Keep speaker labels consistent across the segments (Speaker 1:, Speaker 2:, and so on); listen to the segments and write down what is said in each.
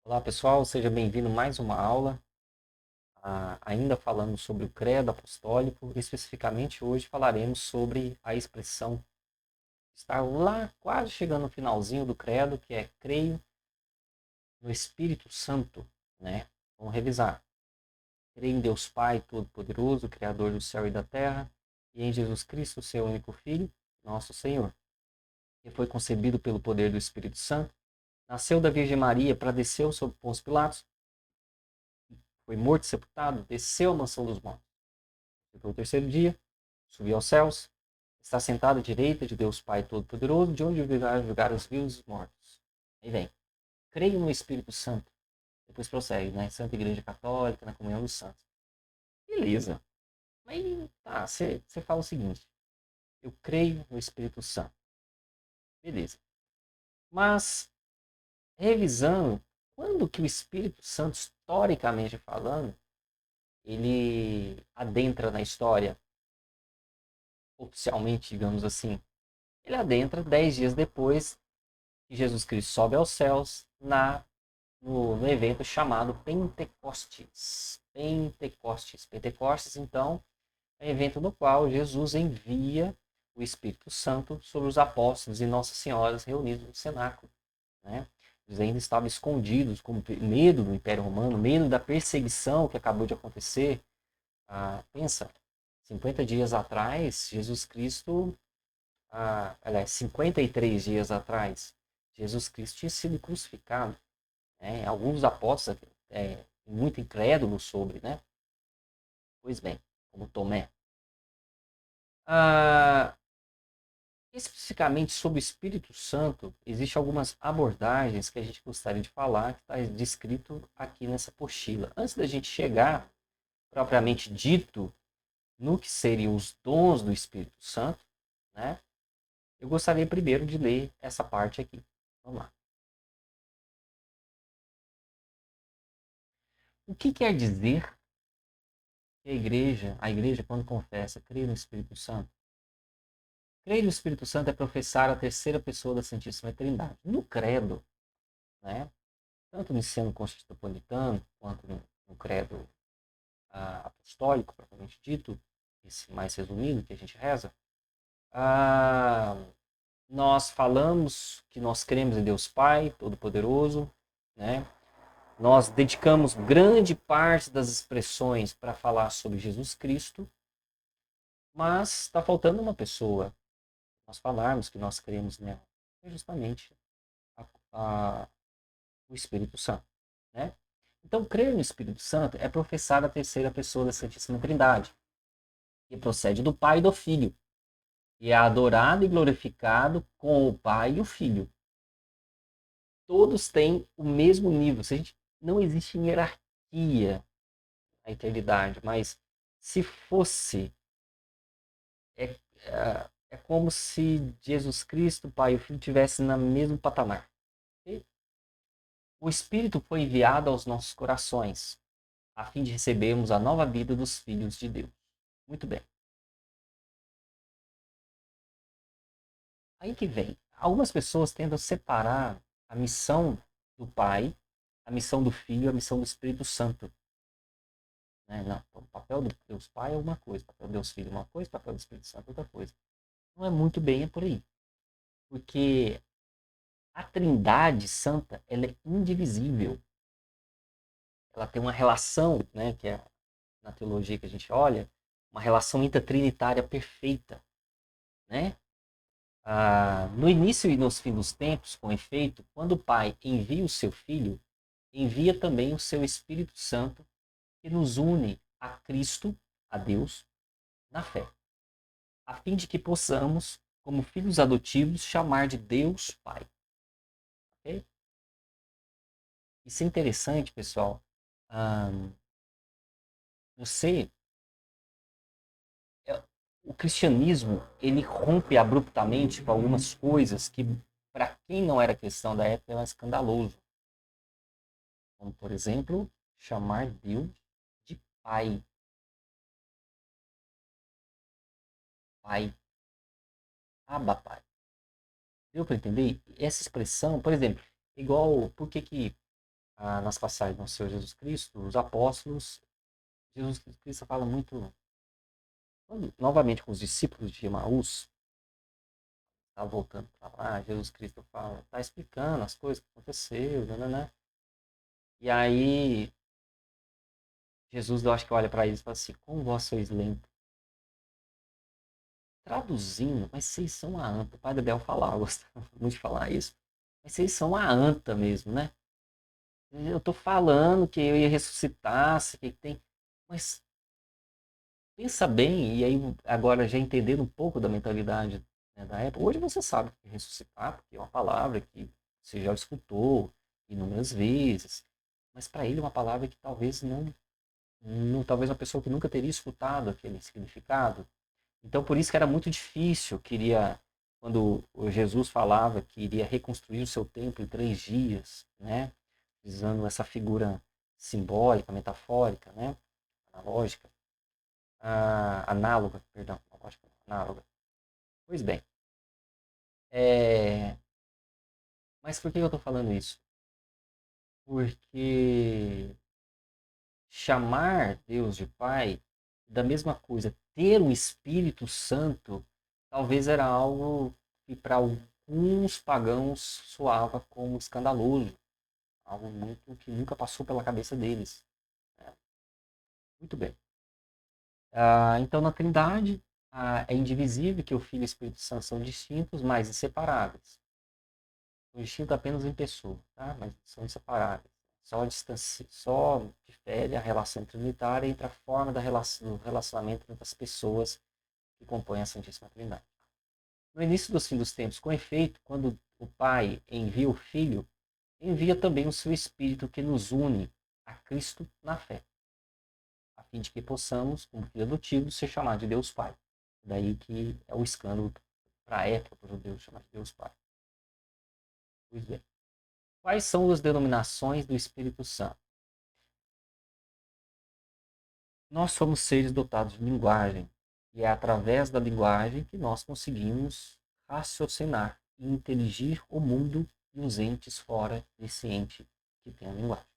Speaker 1: Olá pessoal, seja bem-vindo a mais uma aula, ainda falando sobre o credo apostólico. Especificamente hoje falaremos sobre a expressão que está lá quase chegando no finalzinho do credo, que é creio no Espírito Santo, né? Vamos revisar. Creio em Deus Pai Todo-Poderoso, Criador do céu e da terra, e em Jesus Cristo, seu único Filho, nosso Senhor, que foi concebido pelo poder do Espírito Santo, nasceu da Virgem Maria, padeceu sob Pôncio Pilatos, foi morto e sepultado, desceu à mansão dos mortos. E pelo terceiro dia, subiu aos céus, está sentado à direita de Deus Pai Todo-Poderoso, de onde virá julgar os vivos e os mortos. Aí vem, creio no Espírito Santo. Depois prossegue, né? Santa Igreja Católica, na comunhão dos santos. Beleza. Aí, tá, você fala o seguinte, eu creio no Espírito Santo. Beleza. Mas, revisando, quando que o Espírito Santo, historicamente falando, ele adentra na história, oficialmente, digamos assim? Ele adentra 10 dias depois que Jesus Cristo sobe aos céus no evento chamado Pentecostes. Pentecostes, então, é um evento no qual Jesus envia o Espírito Santo sobre os apóstolos e Nossa Senhora reunidos no cenáculo. Né? Eles ainda estavam escondidos, com medo do Império Romano, medo da perseguição que acabou de acontecer. Pensa, 50 dias atrás, Jesus Cristo, aliás, 53 dias atrás, Jesus Cristo tinha sido crucificado. Né? Alguns apóstolos, muito incrédulos sobre, né? Pois bem, como Tomé. Ah, Especificamente sobre o Espírito Santo, existem algumas abordagens que a gente gostaria de falar, que está descrito aqui nessa apostila. Antes da gente chegar, propriamente dito, no que seriam os dons do Espírito Santo, né? Eu gostaria primeiro de ler essa parte aqui. Vamos lá. O que quer dizer que a igreja quando confessa, crê no Espírito Santo? Crer no Espírito Santo é professar a terceira pessoa da Santíssima Trindade. No credo, né, tanto no ensino constitucionalitano quanto no credo apostólico, propriamente dito, esse mais resumido que a gente reza, ah, nós falamos que nós cremos em Deus Pai Todo-Poderoso, né? Nós dedicamos grande parte das expressões para falar sobre Jesus Cristo, mas está faltando uma pessoa. Nós falarmos que nós cremos nela. É justamente a, a, o Espírito Santo. Né? Então, crer no Espírito Santo é professar a terceira pessoa da Santíssima Trindade, que procede do Pai e do Filho, e é adorado e glorificado com o Pai e o Filho. Todos têm o mesmo nível. Se a gente, não existe hierarquia na eternidade, mas se fosse, é, é como se Jesus Cristo, o Pai e o Filho estivessem no mesmo patamar. O Espírito foi enviado aos nossos corações, a fim de recebermos a nova vida dos filhos de Deus. Muito bem. Aí que vem. Algumas pessoas tentam separar a missão do Pai, a missão do Filho e a missão do Espírito Santo. Né? Não, o papel do Deus Pai é uma coisa, o papel do Deus Filho é uma coisa, o papel do Espírito Santo é outra coisa. Não é muito bem por aí. Porque a Trindade Santa, ela é indivisível. Ela tem uma relação, né, que é na teologia que a gente olha, uma relação intertrinitária perfeita. Né? No início e nos fins dos tempos, com efeito, quando o Pai envia o seu Filho, envia também o seu Espírito Santo, que nos une a Cristo, a Deus, na fé, a fim de que possamos, como filhos adotivos, chamar de Deus Pai. Okay? Isso é interessante, pessoal. Você, o cristianismo, ele rompe abruptamente com algumas coisas que, para quem não era cristão da época, era escandaloso. Como, por exemplo, chamar Deus de Pai. Pai. Abba, Pai. Deu para entender? Essa expressão, por exemplo, igual, por que nas passagens do Senhor Jesus Cristo, os apóstolos, Jesus Cristo fala muito, novamente com os discípulos de Emaús, está voltando para lá, Jesus Cristo fala, está explicando as coisas que aconteceram, né? E aí, Jesus, eu acho que olha para eles e fala assim, como vós sois lentos. Traduzindo, mas vocês são a anta. O padre Bel falava, gostava muito de falar isso. Mas vocês são a anta mesmo, né? Eu tô falando que eu ia ressuscitar, que tem. Mas pensa bem, e aí agora já entendendo um pouco da mentalidade, né, da época. Hoje você sabe que ressuscitar, porque é uma palavra que você já escutou inúmeras vezes. Mas para ele é uma palavra que talvez talvez uma pessoa que nunca teria escutado aquele significado. Então, por isso que era muito difícil, quando o Jesus falava que iria reconstruir o seu templo em 3 dias, né? Usando essa figura simbólica, metafórica, né? Analógica, análoga, perdão, analógica, análoga. Pois bem, é... mas por que eu estou falando isso? Porque chamar Deus de Pai, da mesma coisa, ter um Espírito Santo, talvez era algo que para alguns pagãos soava como escandaloso, algo muito que nunca passou pela cabeça deles. Né? Muito bem. Então, na Trindade, é indivisível que o Filho e o Espírito Santo são distintos, mas inseparáveis. São distintos apenas em pessoa, tá? Mas são inseparáveis. Só difere a relação trinitária entre a forma do relacionamento entre as pessoas que compõem a Santíssima Trindade. No início dos fins dos tempos, com efeito, quando o Pai envia o Filho, envia também o seu Espírito que nos une a Cristo na fé, a fim de que possamos, como filho adotivo, ser chamados de Deus Pai. Daí que é o escândalo para a época para o judeu chamar de Deus Pai. Pois bem. Quais são as denominações do Espírito Santo? Nós somos seres dotados de linguagem, e é através da linguagem que nós conseguimos raciocinar e inteligir o mundo e os entes fora desse ente que tem a linguagem.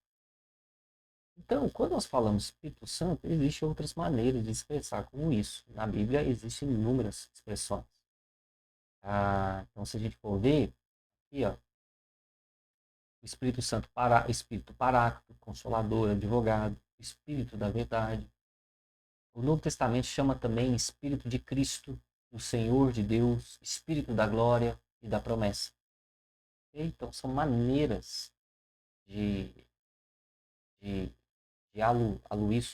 Speaker 1: Então, quando nós falamos Espírito Santo, existem outras maneiras de expressar como isso. Na Bíblia existem inúmeras expressões. Então, se a gente for ver, aqui, ó, o Espírito Santo, Espírito Paráclito, Consolador, Advogado, Espírito da Verdade. O Novo Testamento chama também Espírito de Cristo, o Senhor de Deus, Espírito da Glória e da Promessa. Então, são maneiras de, de, de aluir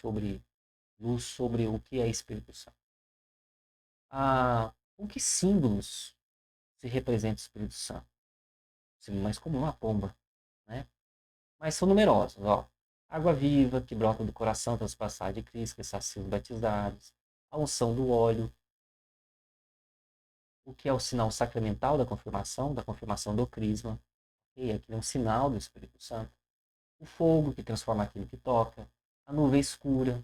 Speaker 1: luz sobre o que é Espírito Santo. Com que símbolos se representa o Espírito Santo? O símbolo mais comum é a pomba, né? Mas são numerosos. Ó. Água viva, que brota do coração transpassado de Cristo, que sacia os batizados. A unção do óleo, o que é o sinal sacramental da confirmação do crisma. E aqui é um sinal do Espírito Santo. O fogo, que transforma aquilo que toca. A nuvem escura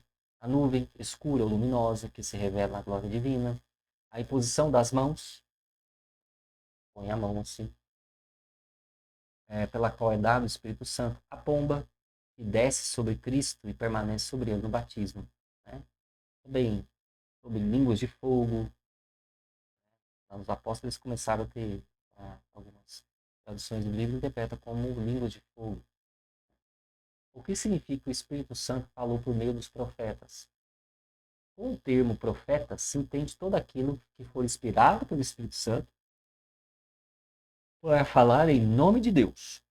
Speaker 1: ou luminosa, que se revela na glória divina. A imposição das mãos, põe a mão assim, pela qual é dado o Espírito Santo. A pomba, que desce sobre Cristo e permanece sobre ele no batismo. Né? Também sobre línguas de fogo. Os apóstolos começaram a ter algumas traduções do livro interpreta como línguas de fogo. O que significa que o Espírito Santo falou por meio dos profetas? Com o termo profeta se entende todo aquilo que for inspirado pelo Espírito Santo para falar em nome de Deus.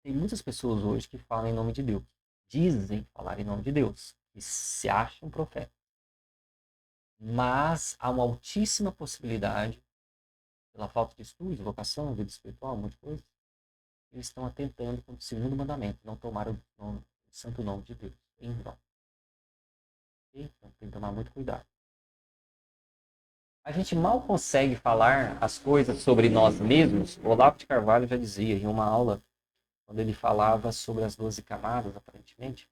Speaker 1: Tem muitas pessoas hoje que falam em nome de Deus, dizem falar em nome de Deus e se acham profetas. Mas há uma altíssima possibilidade, pela falta de estudo, vocação, vida espiritual, um monte de coisa, eles estão atentando com o segundo mandamento, não tomar o santo nome de Deus em vão. Então tem que tomar muito cuidado. A gente mal consegue falar as coisas sobre nós mesmos. O Olavo de Carvalho já dizia em uma aula, quando ele falava sobre as 12 camadas, aparentemente,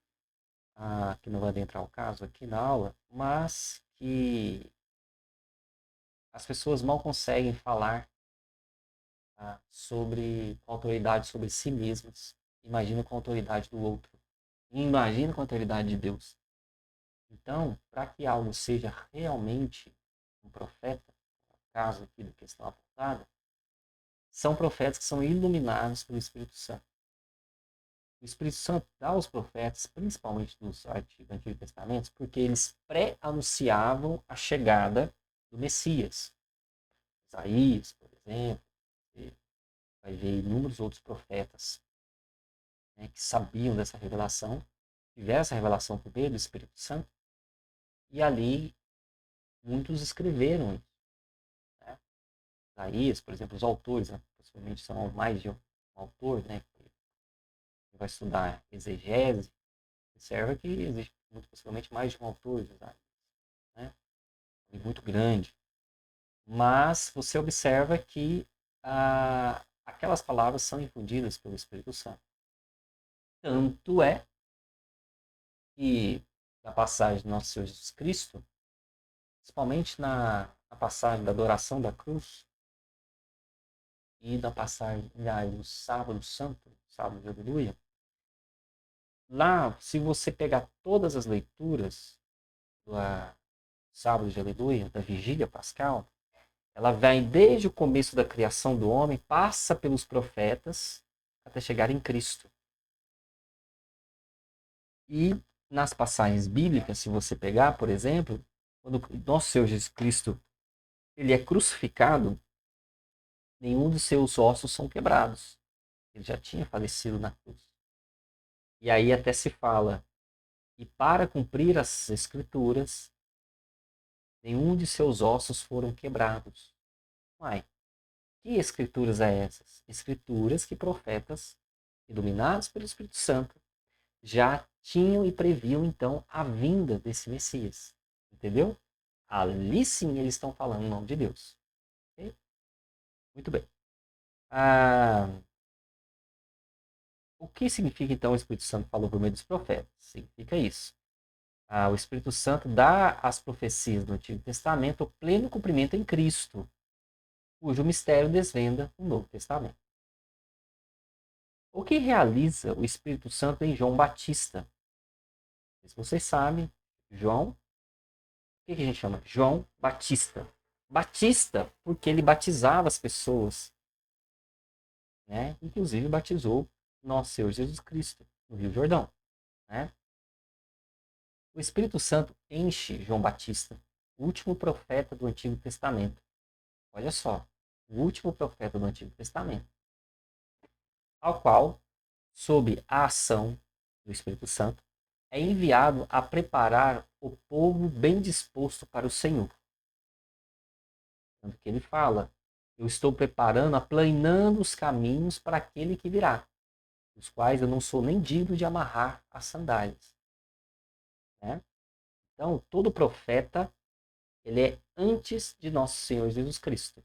Speaker 1: que não vai adentrar o caso aqui na aula, mas que as pessoas mal conseguem falar com autoridade sobre si mesmas. Imagina com a autoridade do outro. E imagina com a autoridade de Deus. Então, para que algo seja realmente um profeta, no caso aqui da questão apontada, são profetas que são iluminados pelo Espírito Santo. O Espírito Santo dá aos profetas, principalmente dos Antigo Testamento, porque eles pré-anunciavam a chegada do Messias. Isaías, por exemplo, você vai ver inúmeros outros profetas, né, que sabiam dessa revelação, tiveram essa revelação por meio do Espírito Santo, e ali muitos escreveram isso. Né? Isaías, por exemplo, os autores, né, possivelmente são mais de um autor, né, que vai estudar exegese, observa que existe muito possivelmente mais de um autor de Isaías, né? Muito grande. Mas você observa que aquelas palavras são infundidas pelo Espírito Santo. Tanto é que na passagem do nosso Senhor Jesus Cristo, principalmente na passagem da adoração da cruz e na passagem do sábado santo, sábado de aleluia, lá, se você pegar todas as leituras do sábado de aleluia, da vigília pascal, ela vem desde o começo da criação do homem, passa pelos profetas, até chegar em Cristo. E nas passagens bíblicas, se você pegar, por exemplo, quando nosso Senhor Jesus Cristo ele é crucificado, nenhum dos seus ossos são quebrados. Ele já tinha falecido na cruz. E aí até se fala, e para cumprir as escrituras, nenhum de seus ossos foram quebrados. Uai, que escrituras é essas? Escrituras que profetas, iluminados pelo Espírito Santo, já tinham e previam então a vinda desse Messias. Entendeu? Ali sim eles estão falando em nome de Deus. Okay? Muito bem. O que significa então o Espírito Santo falou por meio dos profetas? Significa isso. O Espírito Santo dá às profecias do Antigo Testamento o pleno cumprimento em Cristo, cujo mistério desvenda o Novo Testamento. O que realiza o Espírito Santo em João Batista? Se vocês sabem, João, o que a gente chama? João Batista. Batista, porque ele batizava as pessoas, né? Inclusive batizou nosso Senhor Jesus Cristo no Rio Jordão, né? O Espírito Santo enche João Batista, o último profeta do Antigo Testamento. Olha só, o último profeta do Antigo Testamento, ao qual, sob a ação do Espírito Santo, é enviado a preparar o povo bem disposto para o Senhor. Tanto que ele fala, eu estou preparando, aplanando os caminhos para aquele que virá, os quais eu não sou nem digno de amarrar as sandálias. Né? Então, todo profeta, ele é antes de nosso Senhor Jesus Cristo.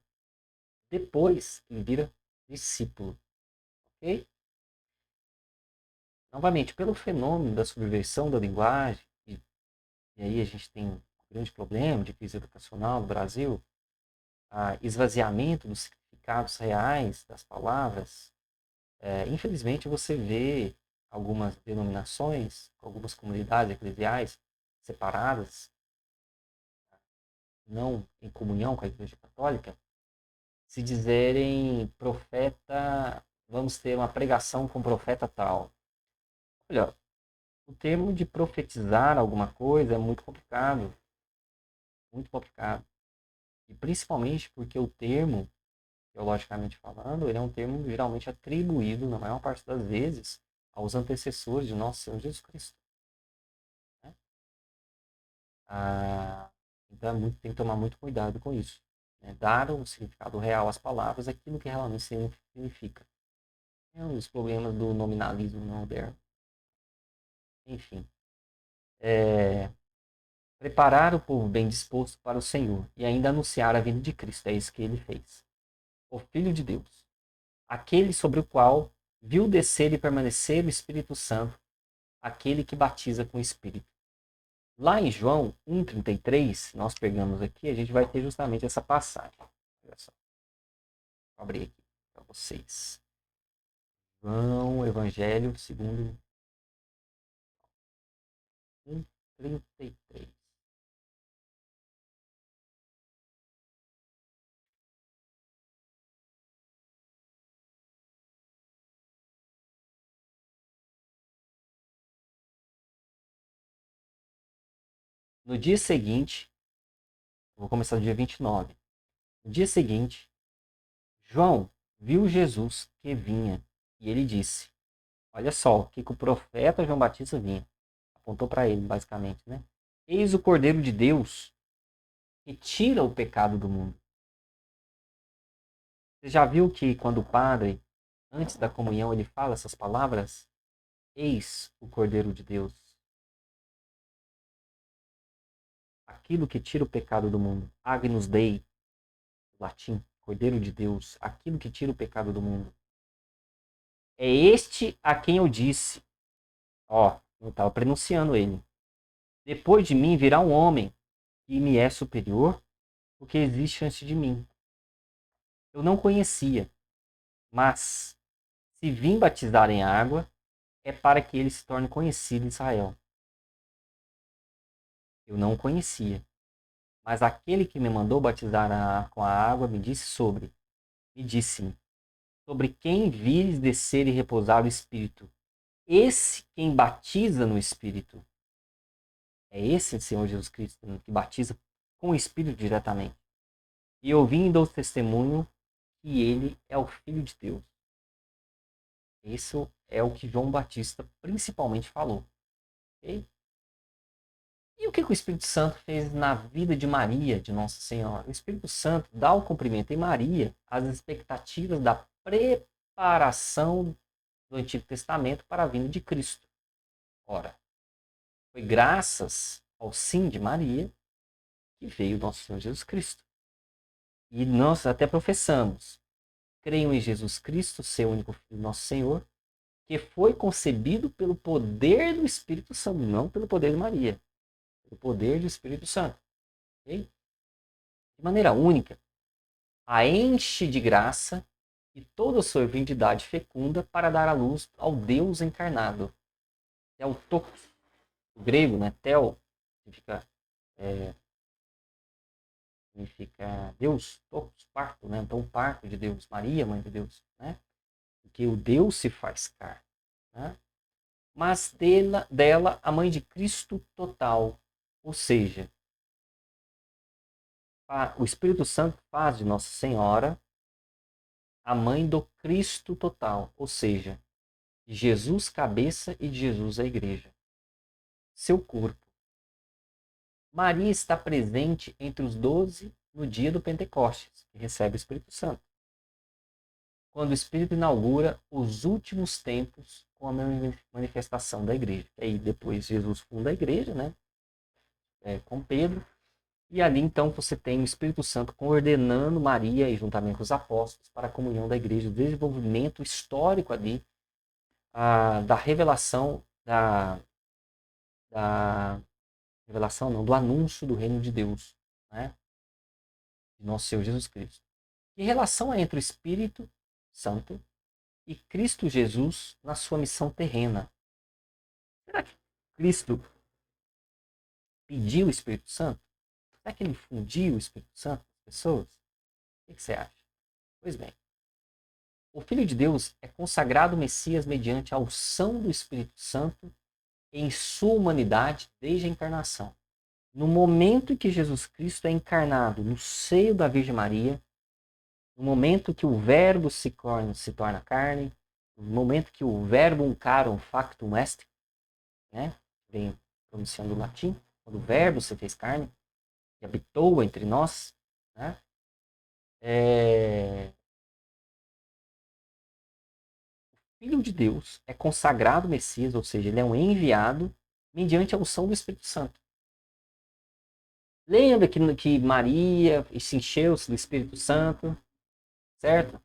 Speaker 1: Depois, ele vira discípulo. Ok? Novamente, pelo fenômeno da subversão da linguagem, e aí a gente tem um grande problema de crise educacional no Brasil, esvaziamento dos significados reais das palavras, infelizmente você vê algumas denominações, algumas comunidades eclesiais separadas, não em comunhão com a Igreja Católica, se dizerem profeta, vamos ter uma pregação com profeta tal. Olha, o termo de profetizar alguma coisa é muito complicado. Muito complicado. E principalmente porque o termo, teologicamente falando, ele é um termo geralmente atribuído, na maior parte das vezes, aos antecessores de nosso Senhor Jesus Cristo. Né? Então tem que tomar muito cuidado com isso. Né? Dar o significado real às palavras, aquilo que realmente significa. É um dos problemas do nominalismo moderno. Enfim. Preparar o povo bem disposto para o Senhor e ainda anunciar a vinda de Cristo. É isso que ele fez. O Filho de Deus. Aquele sobre o qual viu descer e permanecer o Espírito Santo, aquele que batiza com o Espírito. Lá em João 1,33, nós pegamos aqui, a gente vai ter justamente essa passagem. Olha só. Vou abrir aqui. para vocês. João, Evangelho segundo 1:33. No dia seguinte, vou começar do dia 29. No dia seguinte, João viu Jesus que vinha e ele disse: olha só o que o profeta João Batista vinha. Apontou para ele, basicamente, né? Eis o Cordeiro de Deus que tira o pecado do mundo. Você já viu que quando o padre, antes da comunhão, ele fala essas palavras? Eis o Cordeiro de Deus. Aquilo que tira o pecado do mundo. Agnus Dei, latim, Cordeiro de Deus. Aquilo que tira o pecado do mundo. É este a quem eu disse. Ó, eu estava pronunciando ele. Depois de mim virá um homem que me é superior, porque existe antes de mim. Eu não conhecia, mas se vim batizar em água, é para que ele se torne conhecido em Israel. Eu não o conhecia, mas aquele que me mandou batizar com a água me disse-me, sobre quem vires descer e repousar o Espírito. Esse quem batiza no Espírito. É esse Senhor Jesus Cristo que batiza com o Espírito diretamente. E eu vim e dou testemunho que ele é o Filho de Deus. Isso é o que João Batista principalmente falou. Okay? E o que o Espírito Santo fez na vida de Maria, de Nossa Senhora? O Espírito Santo dá o cumprimento em Maria às expectativas da preparação do Antigo Testamento para a vinda de Cristo. Ora, foi graças ao sim de Maria que veio nosso Senhor Jesus Cristo. E nós até professamos: creio em Jesus Cristo, seu único Filho, nosso Senhor, que foi concebido pelo poder do Espírito Santo, não pelo poder de Maria, pelo poder do Espírito Santo. Okay? De maneira única, a enche de graça e toda a sua divindade fecunda para dar à luz ao Deus encarnado. É o tokos, o grego, né? Tel, significa Deus, tokos, parto, né? Então, parto de Deus, Maria, mãe de Deus, né? Porque o Deus se faz carne, né? Mas dela a mãe de Cristo total, ou seja, o Espírito Santo faz de Nossa Senhora a mãe do Cristo total, ou seja, de Jesus cabeça e de Jesus a igreja, seu corpo. Maria está presente entre os 12 no dia do Pentecostes, que recebe o Espírito Santo, quando o Espírito inaugura os últimos tempos com a manifestação da igreja. E aí depois Jesus funda a igreja, né? Com Pedro, e ali então você tem o Espírito Santo coordenando Maria e juntamente com os apóstolos para a comunhão da igreja, o desenvolvimento histórico ali da revelação, da revelação não, do anúncio do reino de Deus, né? De nosso Senhor Jesus Cristo. Que relação é entre o Espírito Santo e Cristo Jesus na sua missão terrena? Será que Cristo pediu o Espírito Santo? Será que ele fundiu o Espírito Santo com as pessoas? O que você acha? Pois bem, o Filho de Deus é consagrado Messias mediante a unção do Espírito Santo em sua humanidade desde a encarnação. No momento em que Jesus Cristo é encarnado no seio da Virgem Maria, no momento que o Verbo se torna carne, no momento que o Verbum carum factum est, né? Bem pronunciando o latim, quando o Verbo se fez carne e habitou entre nós, né? O Filho de Deus é consagrado Messias, ou seja, ele é um enviado mediante a unção do Espírito Santo. Lembra que Maria se encheu-se do Espírito Santo, certo?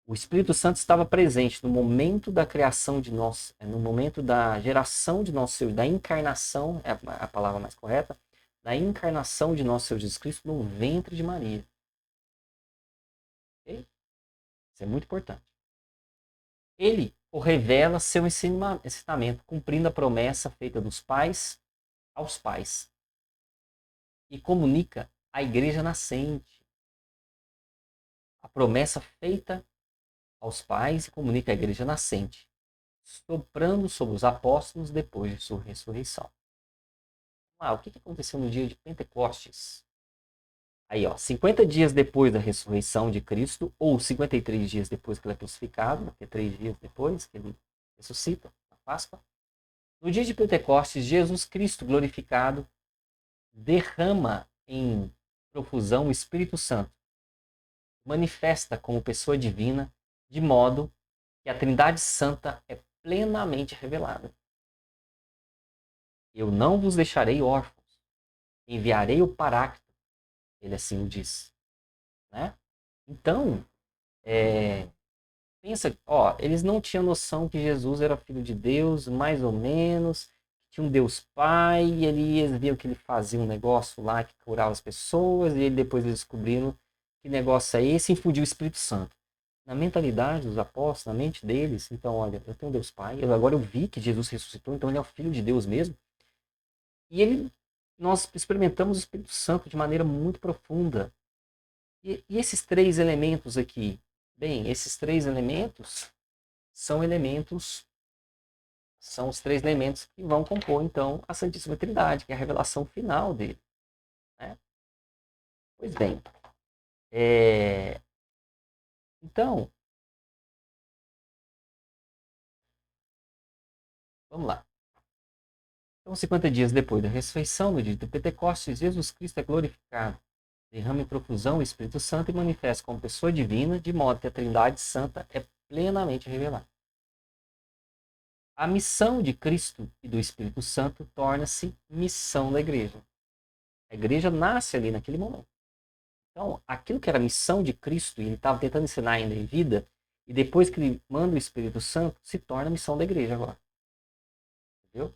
Speaker 1: O Espírito Santo estava presente no momento da criação de nós, no momento da geração de nosso Senhor, da encarnação, é a palavra mais correta, da encarnação de nosso Senhor Jesus Cristo no ventre de Maria. Okay? Isso é muito importante. Ele o revela seu ensinamento, cumprindo a promessa feita dos pais aos pais. E comunica à igreja nascente. A promessa feita aos pais e comunica à igreja nascente, soprando sobre os apóstolos depois de sua ressurreição. O que aconteceu no dia de Pentecostes? Aí, 50 dias depois da ressurreição de Cristo, ou 53 dias depois que ele é crucificado, porque 3 dias depois que ele ressuscita, na Páscoa. No dia de Pentecostes, Jesus Cristo glorificado derrama em profusão o Espírito Santo, manifesta como pessoa divina, de modo que a Trindade Santa é plenamente revelada. Eu não vos deixarei órfãos, enviarei o Paráclito, ele assim o diz. Né? Então, pensa, eles não tinham noção que Jesus era filho de Deus, mais ou menos, tinha um Deus Pai, e eles viam que ele fazia um negócio lá que curava as pessoas, e depois eles descobriram que negócio é esse e infundiu o Espírito Santo. Na mentalidade dos apóstolos, na mente deles, então, olha, eu tenho um Deus Pai, agora eu vi que Jesus ressuscitou, então ele é o Filho de Deus mesmo. E nós experimentamos o Espírito Santo de maneira muito profunda. E esses três elementos aqui? Bem, esses três elementos são os três elementos que vão compor, então, a Santíssima Trindade, que é a revelação final dele. Né? Pois bem, então, vamos lá. Então, 50 dias depois da ressurreição, no dia do Pentecostes, Jesus Cristo é glorificado. Derrama em profusão o Espírito Santo e manifesta como pessoa divina, de modo que a Trindade Santa é plenamente revelada. A missão de Cristo e do Espírito Santo torna-se missão da igreja. A igreja nasce ali naquele momento. Então, aquilo que era a missão de Cristo, e ele estava tentando ensinar ainda em vida, e depois que ele manda o Espírito Santo, se torna a missão da igreja agora. Entendeu?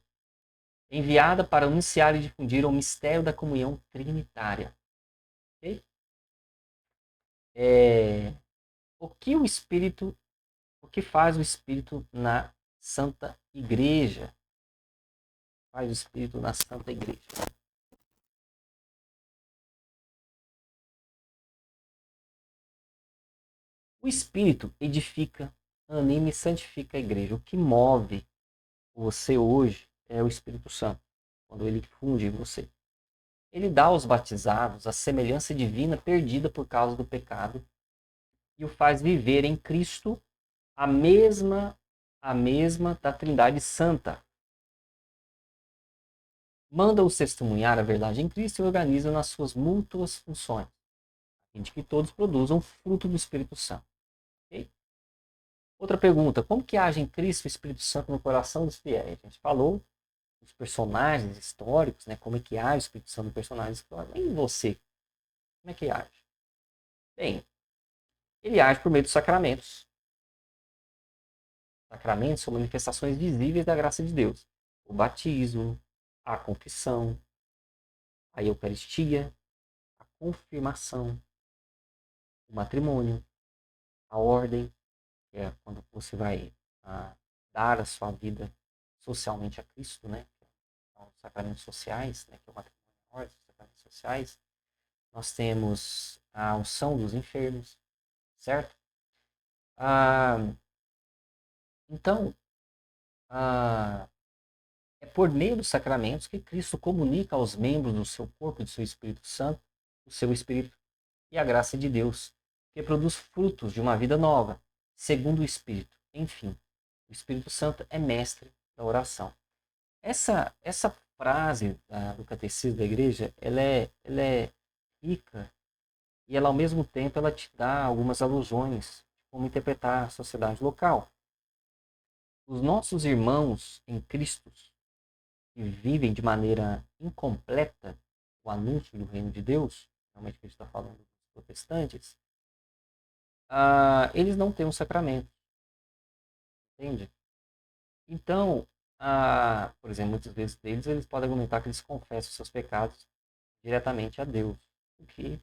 Speaker 1: Enviada para anunciar e difundir o mistério da comunhão trinitária. Okay? O que faz o Espírito na Santa Igreja? Faz o Espírito na Santa Igreja. O Espírito edifica, anima e santifica a igreja. O que move você hoje é o Espírito Santo, quando ele funde em você. Ele dá aos batizados a semelhança divina perdida por causa do pecado e o faz viver em Cristo a mesma da Trindade Santa. Manda-os testemunhar a verdade em Cristo e organiza nas suas mútuas funções, a fim de que todos produzam fruto do Espírito Santo. Okay? Outra pergunta, como que age em Cristo o Espírito Santo no coração dos fiéis? A gente falou dos personagens históricos, né? Como é que age o Espírito Santo no personagem histórico. E em você, como é que age? Bem, ele age por meio dos sacramentos. Sacramentos são manifestações visíveis da graça de Deus. O batismo, a confissão, a Eucaristia, a confirmação, o matrimônio, a ordem, que é quando você vai dar a sua vida socialmente a Cristo, né? Então, os sacramentos sociais, né? Que é o matrimônio, a ordem, os sacramentos sociais. Nós temos a unção dos enfermos, certo? Então, é por meio dos sacramentos que Cristo comunica aos membros do seu corpo e do seu Espírito Santo, o seu Espírito e a graça de Deus, que produz frutos de uma vida nova, segundo o Espírito. Enfim, o Espírito Santo é mestre da oração. Essa frase do Catecismo da Igreja, ela é rica e ela, ao mesmo tempo, ela te dá algumas alusões de como interpretar a sociedade local. Os nossos irmãos em Cristo, que vivem de maneira incompleta o anúncio do reino de Deus, realmente que a gente está falando dos protestantes, eles não têm um sacramento, entende? Então, por exemplo, muitas vezes deles, eles podem argumentar que eles confessam os seus pecados diretamente a Deus, o que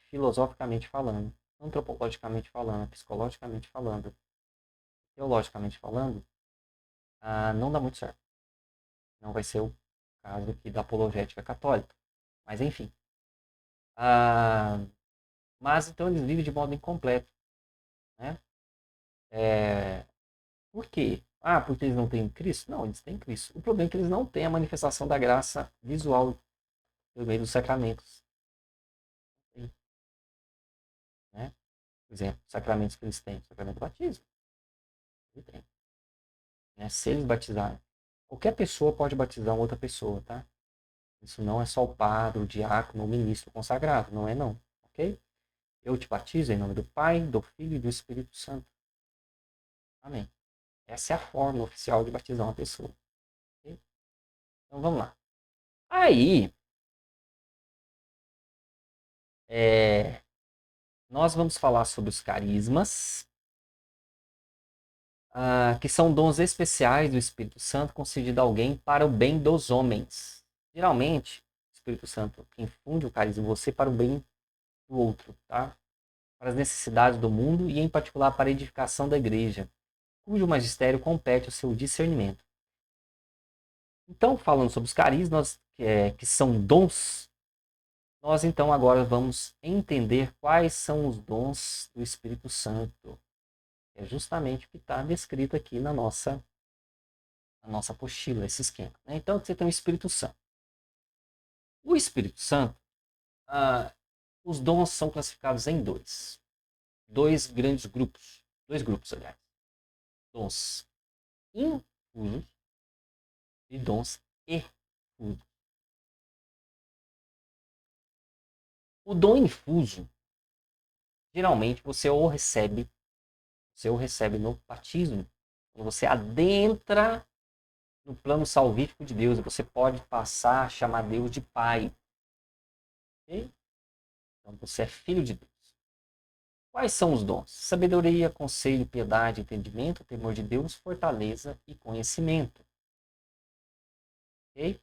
Speaker 1: filosoficamente falando, antropologicamente falando, psicologicamente falando, teologicamente falando, não dá muito certo. Não vai ser o caso aqui da apologética católica. Mas enfim. Ah, mas então eles vivem de modo incompleto. Né? Por quê? Porque eles não têm Cristo? Não, eles têm Cristo. O problema é que eles não têm a manifestação da graça visual por meio dos sacramentos. Né? Por exemplo, sacramentos que eles têm. O sacramento do batismo. Ele tem. Né? Se eles batizarem. Qualquer pessoa pode batizar uma outra pessoa, tá? Isso não é só o padre, o diácono, o ministro consagrado. Não é não. Ok? Eu te batizo em nome do Pai, do Filho e do Espírito Santo. Amém. Essa é a forma oficial de batizar uma pessoa. Ok? Então vamos lá. Aí, nós vamos falar sobre os carismas, que são dons especiais do Espírito Santo concedido a alguém para o bem dos homens. Geralmente, o Espírito Santo infunde o carisma em você para o bem do outro, tá? Para as necessidades do mundo e, em particular, para a edificação da igreja, cujo magistério compete ao seu discernimento. Então, falando sobre os carismas, que são dons, nós então agora vamos entender quais são os dons do Espírito Santo. É justamente o que está descrito aqui na nossa apostila, esse esquema. Né? Então, você tem o Espírito Santo. O Espírito Santo, ah, os dons são classificados em dois grandes grupos. Dois grupos, aliás. Dons infusos e dons efusos. O dom infuso, geralmente, você o recebe no batismo. Quando você adentra no plano salvífico de Deus, você pode passar a chamar Deus de Pai. Okay? Então, você é filho de Deus. Quais são os dons? Sabedoria, conselho, piedade, entendimento, temor de Deus, fortaleza e conhecimento. Ok?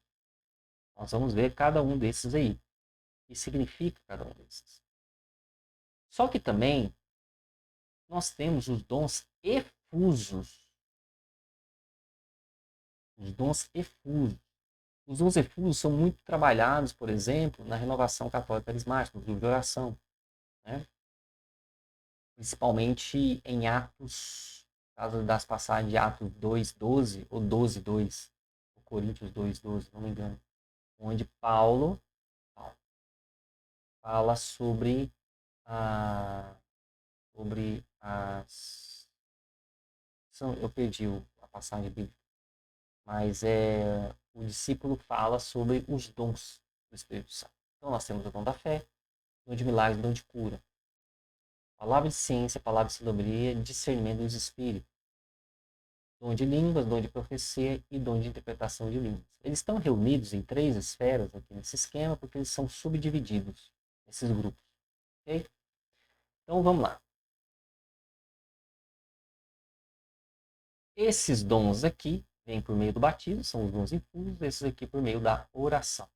Speaker 1: Nós vamos ver cada um desses aí. O que significa cada um desses. Só que também nós temos os dons efusos. Os dons efusos. Os dons efusos são muito trabalhados, por exemplo, na renovação católica carismática, no livro de oração. Né? Principalmente em Atos, caso das passagens de Atos 2:12 ou 12:2, ou Coríntios 2:12, não me engano, onde Paulo fala sobre eu perdi a passagem bíblica, mas o discípulo fala sobre os dons do Espírito Santo. Então nós temos o dom da fé, o dom de milagres, o dom de cura, palavra de ciência, palavra de sabedoria, discernimento dos espíritos, dom de línguas, dom de profecia e dom de interpretação de línguas. Eles estão reunidos em 3 esferas aqui nesse esquema porque eles são subdivididos, esses grupos. Ok? Então vamos lá. Esses dons aqui vêm por meio do batismo, são os dons infusos, esses aqui por meio da oração.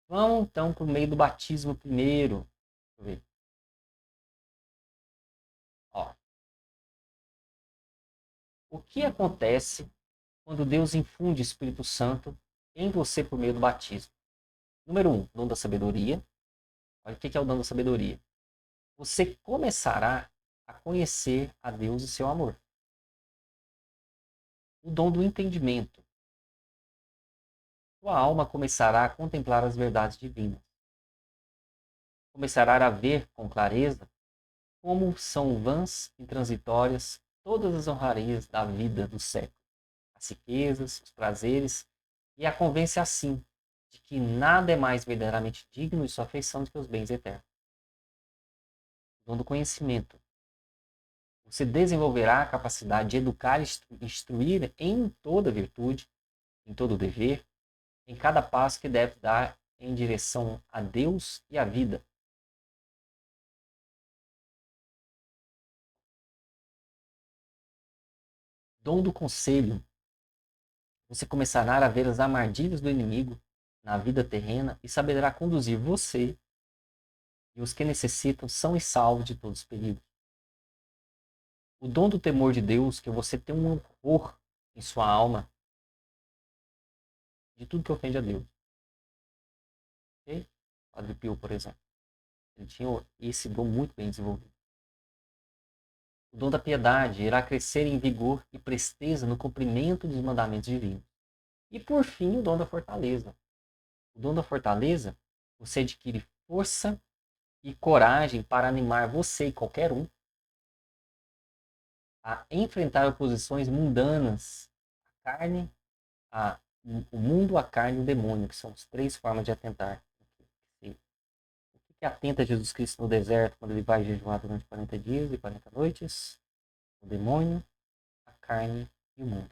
Speaker 1: Vamos então por meio do batismo primeiro. Deixa eu ver. Ó, o que acontece quando Deus infunde o Espírito Santo em você por meio do batismo? Número 1, dom da sabedoria. Olha o que é o dom da sabedoria. Você começará a conhecer a Deus e seu amor. O dom do entendimento. Sua alma começará a contemplar as verdades divinas. Começará a ver com clareza como são vãs e transitórias todas as honrarias da vida do século, as riquezas, os prazeres, e a convence assim de que nada é mais verdadeiramente digno de sua afeição do que os bens eternos. O dom do conhecimento. Você desenvolverá a capacidade de educar e instruir em toda virtude, em todo dever, em cada passo que deve dar em direção a Deus e à vida. Dom do conselho. Você começará a ver as armadilhas do inimigo na vida terrena e saberá conduzir você e os que necessitam são e salvos de todos os perigos. O dom do temor de Deus, que você tem um horror em sua alma de tudo que ofende a Deus. Ok? Padre Pio, por exemplo. Ele tinha esse dom muito bem desenvolvido. O dom da piedade irá crescer em vigor e presteza no cumprimento dos mandamentos divinos. E por fim, o dom da fortaleza. O dom da fortaleza, você adquire força e coragem para animar você e qualquer um a enfrentar oposições mundanas, a carne, o mundo, a carne e o demônio, que são as três formas de atentar. O que atenta Jesus Cristo no deserto quando ele vai jejuar durante 40 dias e 40 noites? O demônio, a carne e o mundo.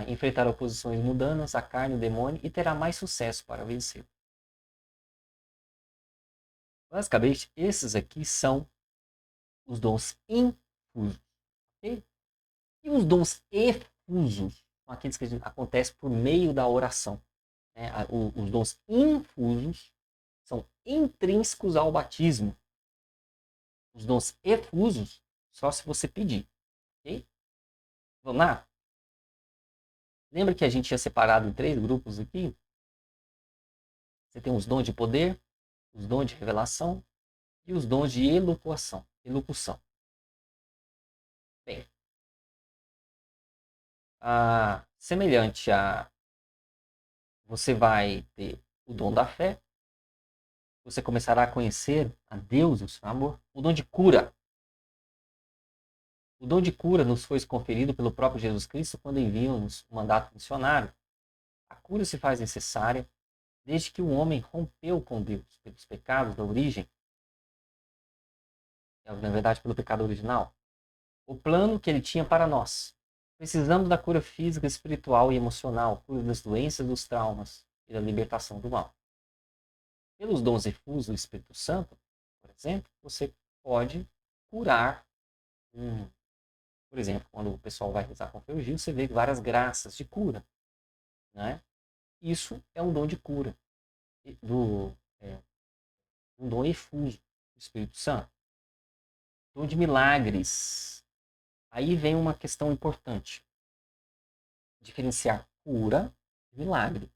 Speaker 1: Enfrentar oposições mundanas, a carne, o demônio, e terá mais sucesso para vencer. Basicamente, esses aqui são os dons infusos. Okay? E os dons efusos são aqueles que acontecem por meio da oração. Né? Os dons infusos são intrínsecos ao batismo. Os dons efusos, só se você pedir. Okay? Vamos lá? Lembra que a gente tinha separado em 3 grupos aqui? Você tem os dons de poder, os dons de revelação e os dons de elocução. Bem, semelhante a você vai ter o dom da fé, você começará a conhecer a Deus e o seu amor. O dom de cura. O dom de cura nos foi conferido pelo próprio Jesus Cristo quando enviou-nos o mandato missionário. A cura se faz necessária desde que o homem rompeu com Deus pelos pecados da origem, na verdade pelo pecado original, o plano que ele tinha para nós. Precisamos da cura física, espiritual e emocional, cura das doenças, dos traumas e da libertação do mal. Pelos dons efusos do Espírito Santo, por exemplo, você pode curar. Por exemplo, quando o pessoal vai rezar com o Feugil, você vê várias graças de cura. Né? Isso é um dom de cura, um dom efuso do Espírito Santo. Dom de milagres. Aí vem uma questão importante. Diferenciar cura e milagre.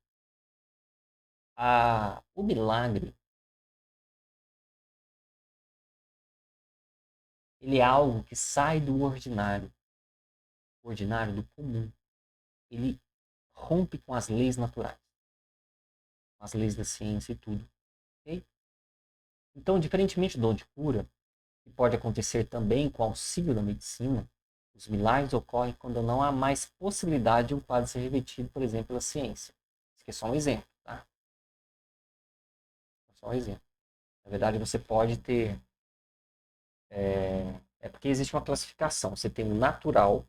Speaker 1: O milagre, ele é algo que sai do ordinário, do comum. Ele rompe com as leis naturais, com as leis da ciência e tudo. Okay? Então, diferentemente do dom de cura, que pode acontecer também com o auxílio da medicina, os milagres ocorrem quando não há mais possibilidade de um quadro ser revertido, por exemplo, pela ciência. Isso aqui é só um exemplo, tá? É só um exemplo. Na verdade, você pode ter... É porque existe uma classificação. Você tem o natural,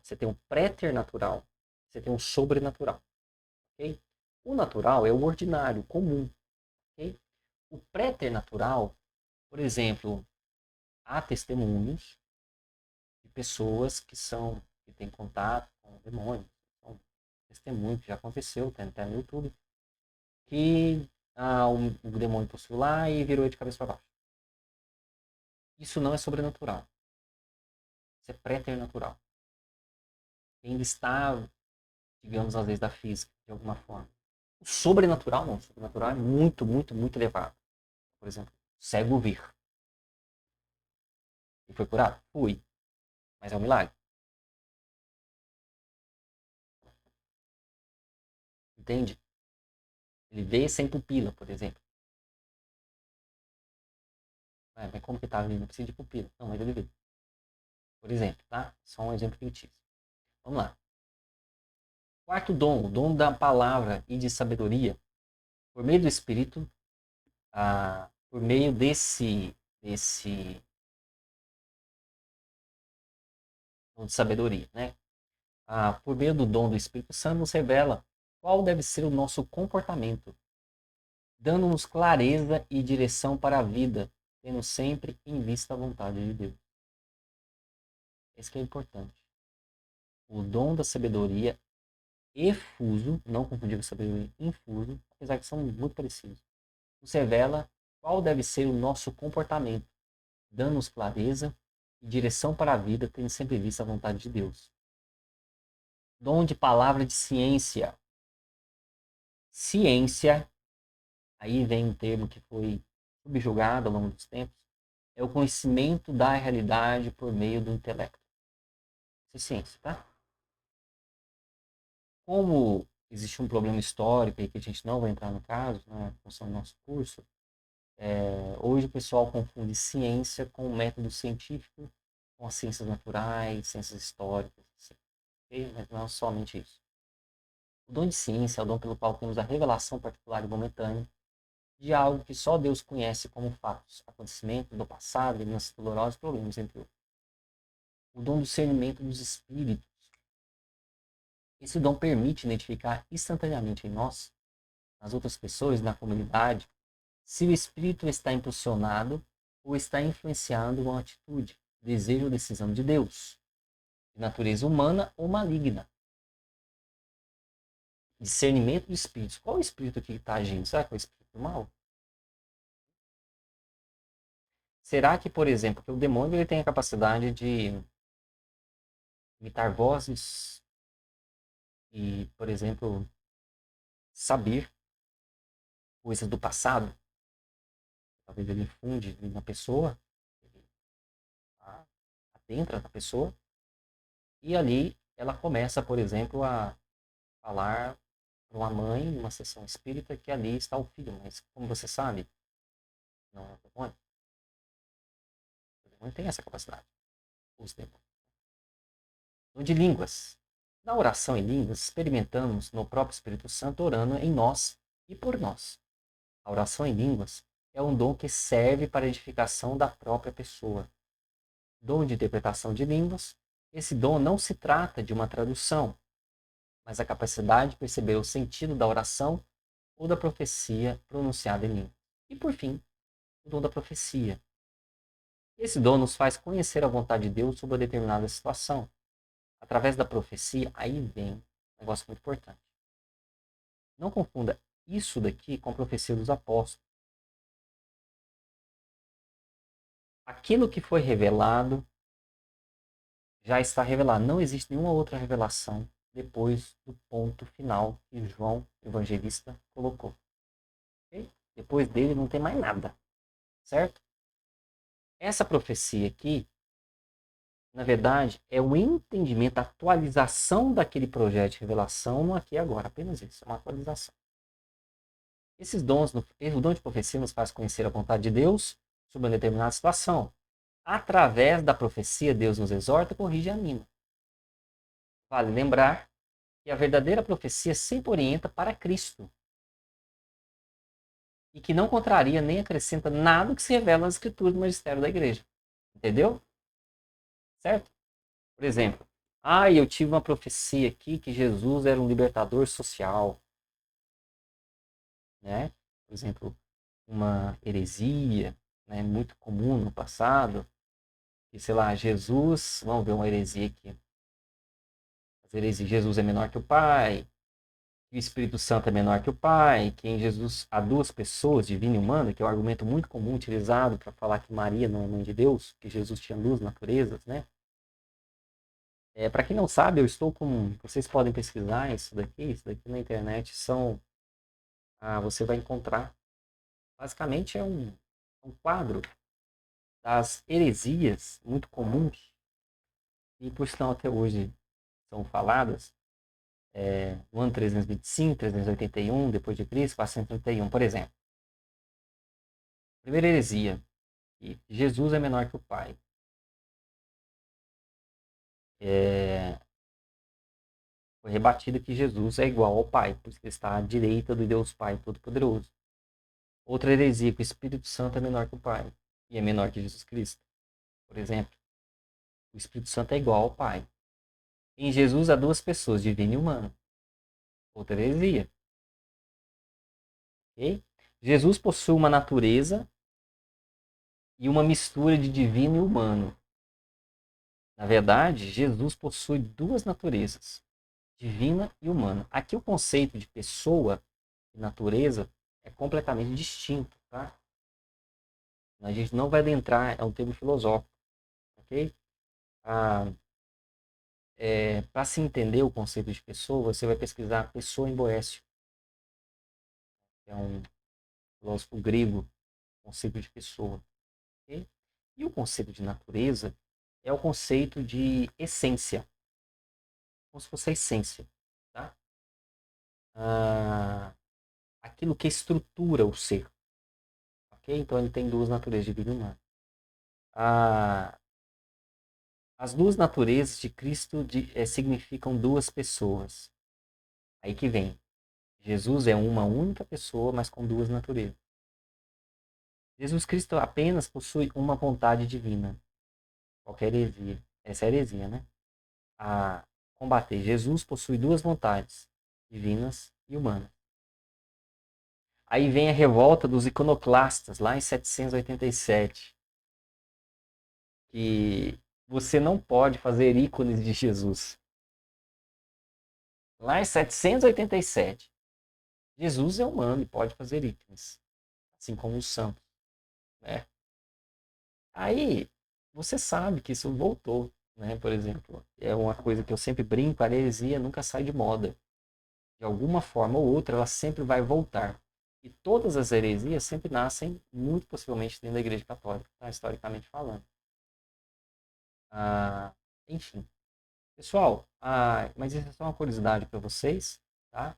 Speaker 1: você tem o préternatural, você tem o sobrenatural. Okay? O natural é o ordinário, o comum. Okay? O préternatural, por exemplo, há testemunhos de pessoas que têm contato com o demônio. Então, testemunho que já aconteceu, tem até no YouTube, que o demônio possuiu lá e virou ele de cabeça para baixo. Isso não é sobrenatural. Isso é préternatural. Ainda está, digamos, às vezes da física, de alguma forma. O sobrenatural não. O sobrenatural é muito, muito, muito elevado. Por exemplo, cego vir. E foi curado? Fui. Mas é um milagre. Entende? Ele vê sem pupila, por exemplo. Mas como que tá vendo? Não precisa de pupila. Não, mas ele vê. Por exemplo, tá? Só um exemplo fictício. Vamos lá. Quarto dom, o dom da palavra e de sabedoria. Por meio do Espírito, por meio desse dom de sabedoria, né? Por meio do dom do Espírito Santo, nos revela qual deve ser o nosso comportamento, dando-nos clareza e direção para a vida, tendo sempre em vista a vontade de Deus. Isso que é importante. O dom da sabedoria efuso, não confundir com sabedoria infuso, apesar que são muito parecidos, nos revela qual deve ser o nosso comportamento, dando-nos clareza e direção para a vida, tendo sempre visto a vontade de Deus. Dom de palavra de ciência. Ciência, aí vem um termo que foi subjugado ao longo dos tempos, é o conhecimento da realidade por meio do intelecto. Isso é ciência, tá? Como existe um problema histórico aí que a gente não vai entrar no caso, na função do nosso curso, hoje o pessoal confunde ciência com o método científico, com as ciências naturais, ciências históricas, assim, okay? Mas não é somente isso. O dom de ciência é o dom pelo qual temos a revelação particular e momentânea de algo que só Deus conhece como fatos, acontecimentos do passado, lembranças dolorosas, problemas, entre outros. O dom do discernimento dos espíritos. Esse dom permite identificar instantaneamente em nós, nas outras pessoas, na comunidade, se o espírito está impulsionado ou está influenciando uma atitude, desejo ou decisão de Deus, de natureza humana ou maligna. Discernimento de espíritos. Qual o espírito que está agindo? Será que é o espírito do mal? Será que, por exemplo, que o demônio ele tem a capacidade de imitar vozes e, por exemplo, saber coisas do passado? Talvez ele infunde na pessoa, ele adentra na pessoa, e ali ela começa, por exemplo, a falar para uma mãe, numa sessão espírita, que ali está o filho. Mas, como você sabe, não é o demônio. O demônio tem essa capacidade. Os demônios. Então, de línguas. Na oração em línguas, experimentamos no próprio Espírito Santo orando em nós e por nós. A oração em línguas é um dom que serve para a edificação da própria pessoa. Dom de interpretação de línguas. Esse dom não se trata de uma tradução, mas a capacidade de perceber o sentido da oração ou da profecia pronunciada em língua. E por fim, o dom da profecia. Esse dom nos faz conhecer a vontade de Deus sobre uma determinada situação. Através da profecia, aí vem um negócio muito importante. Não confunda isso daqui com a profecia dos apóstolos. Aquilo que foi revelado já está revelado. Não existe nenhuma outra revelação depois do ponto final que João, evangelista, colocou. Okay? Depois dele não tem mais nada. Certo? Essa profecia aqui, na verdade, é o entendimento, a atualização daquele projeto de revelação no aqui e agora. Apenas isso, é uma atualização. Esses dons, o dom de profecia nos faz conhecer a vontade de Deus sobre uma determinada situação. Através da profecia, Deus nos exorta, corrige e anima. Vale lembrar que a verdadeira profecia sempre orienta para Cristo. E que não contraria nem acrescenta nada que se revela nas escrituras do magistério da igreja. Entendeu? Certo? Por exemplo, eu tive uma profecia aqui que Jesus era um libertador social. Né? Por exemplo, uma heresia, né, muito comum no passado, que, sei lá, Jesus, vamos ver uma heresia aqui. As heresias, Jesus é menor que o Pai, que o Espírito Santo é menor que o Pai, que em Jesus há duas pessoas, divina e humana, que é um argumento muito comum utilizado para falar que Maria não é mãe de Deus, que Jesus tinha duas naturezas, né? Para quem não sabe, eu estou com... Vocês podem pesquisar isso daqui na internet são... você vai encontrar. Basicamente é um quadro das heresias muito comuns, e por sinal até hoje são faladas, no ano 325, 381, depois de Cristo, 431, por exemplo. Primeira heresia, que Jesus é menor que o Pai. Foi rebatido que Jesus é igual ao Pai, por isso que ele está à direita do Deus Pai Todo-Poderoso. Outra heresia, que o Espírito Santo é menor que o Pai, e é menor que Jesus Cristo. Por exemplo, o Espírito Santo é igual ao Pai. Em Jesus há duas pessoas, divino e humano. Outra heresia. Okay? Jesus possui uma natureza e uma mistura de divino e humano. Na verdade, Jesus possui duas naturezas, divina e humana. Aqui o conceito de pessoa e natureza é completamente distinto, tá? A gente não vai adentrar, é um termo filosófico, ok? Para se entender o conceito de pessoa, você vai pesquisar pessoa em Boécio, que é um filósofo grego, conceito de pessoa. Okay? E o conceito de natureza é o conceito de essência, como se fosse a essência. Tá? Aquilo que estrutura o ser. Okay? Então ele tem duas naturezas, divina e humana. As duas naturezas de Cristo significam duas pessoas. Aí que vem. Jesus é uma única pessoa, mas com duas naturezas. Jesus Cristo apenas possui uma vontade divina. Qualquer heresia. Essa é a heresia, né? A combater. Jesus possui duas vontades, divinas e humanas. Aí vem a revolta dos iconoclastas, lá em 787. Que você não pode fazer ícones de Jesus. Lá em 787. Jesus é humano e pode fazer ícones. Assim como os santos. Né? Aí, você sabe que isso voltou, né? Por exemplo, é uma coisa que eu sempre brinco, a heresia nunca sai de moda. De alguma forma ou outra, ela sempre vai voltar. E todas as heresias sempre nascem, muito possivelmente, dentro da Igreja Católica, tá? Historicamente falando. Ah, enfim. Pessoal, mas isso é só uma curiosidade para vocês, tá?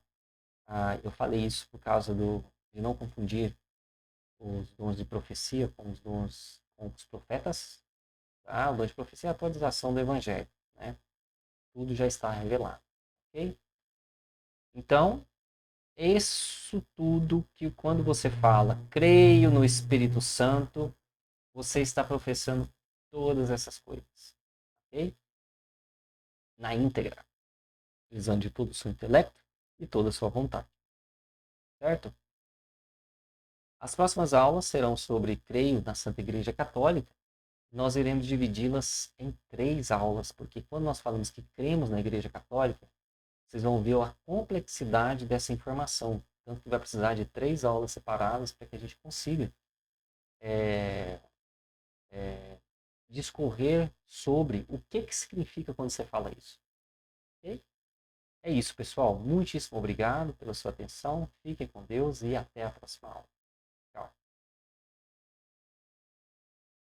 Speaker 1: Eu falei isso por causa de não confundir os dons de profecia com os dons com os profetas. Tá? O dom de profecia é a atualização do Evangelho. Né? Tudo já está revelado. Ok? Então, isso tudo que quando você fala, creio no Espírito Santo, você está professando todas essas coisas. Ok? Na íntegra. Utilizando de todo o seu intelecto e toda a sua vontade. Certo? As próximas aulas serão sobre creio na Santa Igreja Católica. Nós iremos dividi-las em 3 aulas, porque quando nós falamos que cremos na Igreja Católica, vocês vão ver a complexidade dessa informação. Tanto que vai precisar de 3 aulas separadas para que a gente consiga discorrer sobre o que significa quando você fala isso. Okay? É isso, pessoal. Muitíssimo obrigado pela sua atenção. Fiquem com Deus e até a próxima aula.